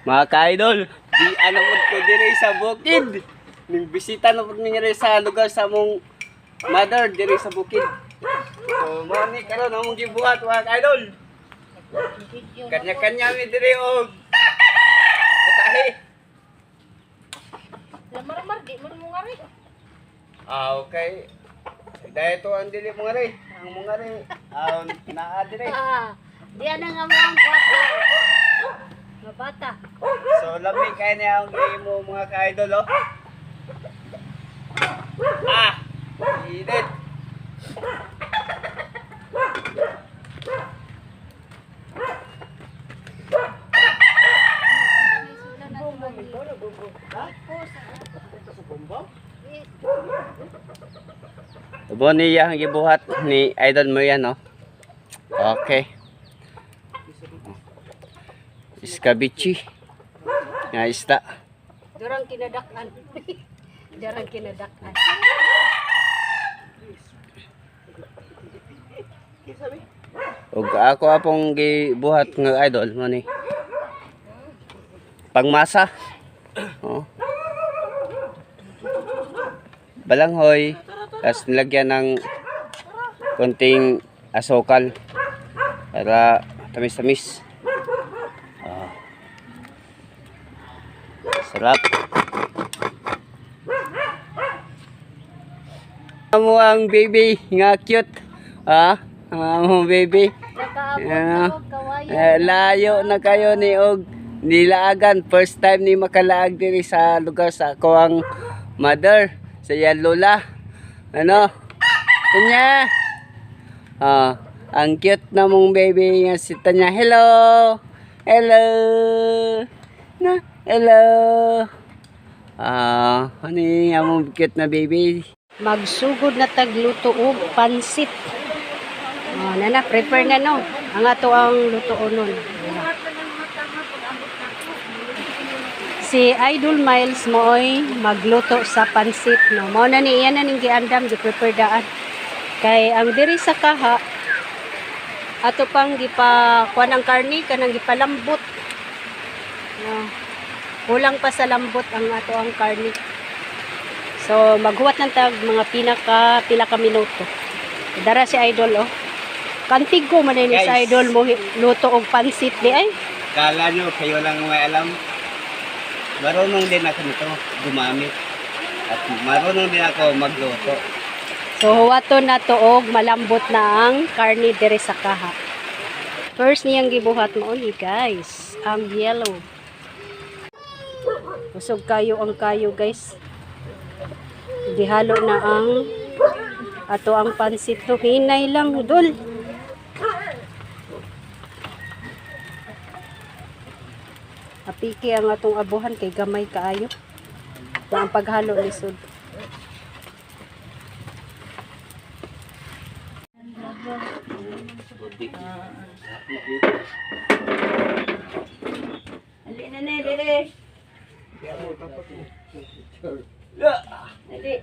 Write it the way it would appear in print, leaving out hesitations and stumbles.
Mga ka-idol, di alam mo ko dire sa bukid. Ning bisita na po ninyo sa lugar sa mong mother dire sa bukid. So, mo ni karon among gibuhat mga ka-idol. Kanya-kanya mi dire og mutahi. Lamar-mar di mo ngari. Okay. Dahil ito ang dili mo ngari. Ang mo ngari. Naa dire. Di ana nga mo ang bata. Nga bata. So, lamig kayo niya ang game mo mga ka-idol, oh. Init. Ubo niya ang gibuhat ni idol mo yan, oh. Okay. Iskabichi. Nga isda. Durang kinadakan. Durang kinadakan. Ug ako apong gibuhat nga idol mo ni. Pangmasa. Oh. Balanghoy. Tapos nilagyan ng konting asukal para tamis-tamis. Sarap. Amo ang baby nga cute. Amo baby. Layo na kayo ni og nilaagan. First time ni makalaag diri sa lugar sa ako ang mother sa yan lola. Ano? Tanya. Ang cute na mong baby nga si Tanya. Hello. Hello. Na. Hello. Ano yung among cute na baby? Magsugod na tagluto og pansit. Nana, prepare na no. Ang ato ang lutoon nun. Si Idol Miles mooy magluto sa pansit no. Mao na ni iyan na ning giandam gi-prepare daan. Kay ang diri sa kaha ato pang gipa kuan ang karni kanang gipalambot. No. Kulang pa sa lambot ang ato ang karni. So maghuwat ng tag mga pila ka minuto. Dara si Idol oh. Kantig ko man ni sa Idol mo luto og pansit di ay. Kala nyo kayo lang may alam. Marunong din ako nito gumamit. At marunong din ako magluto. So huwaton na to og malambot na ang karni dire sa kaha. First niyang gibuhat mo ni guys, ang yellow. Usog kayo ang kayo guys. Dihalo na ang ato ang pansit to. Hinay lang dul. Apiki ang atong abuhan kay gamay kaayo. Na ang paghalo lisod. Ali na na dire. Ali.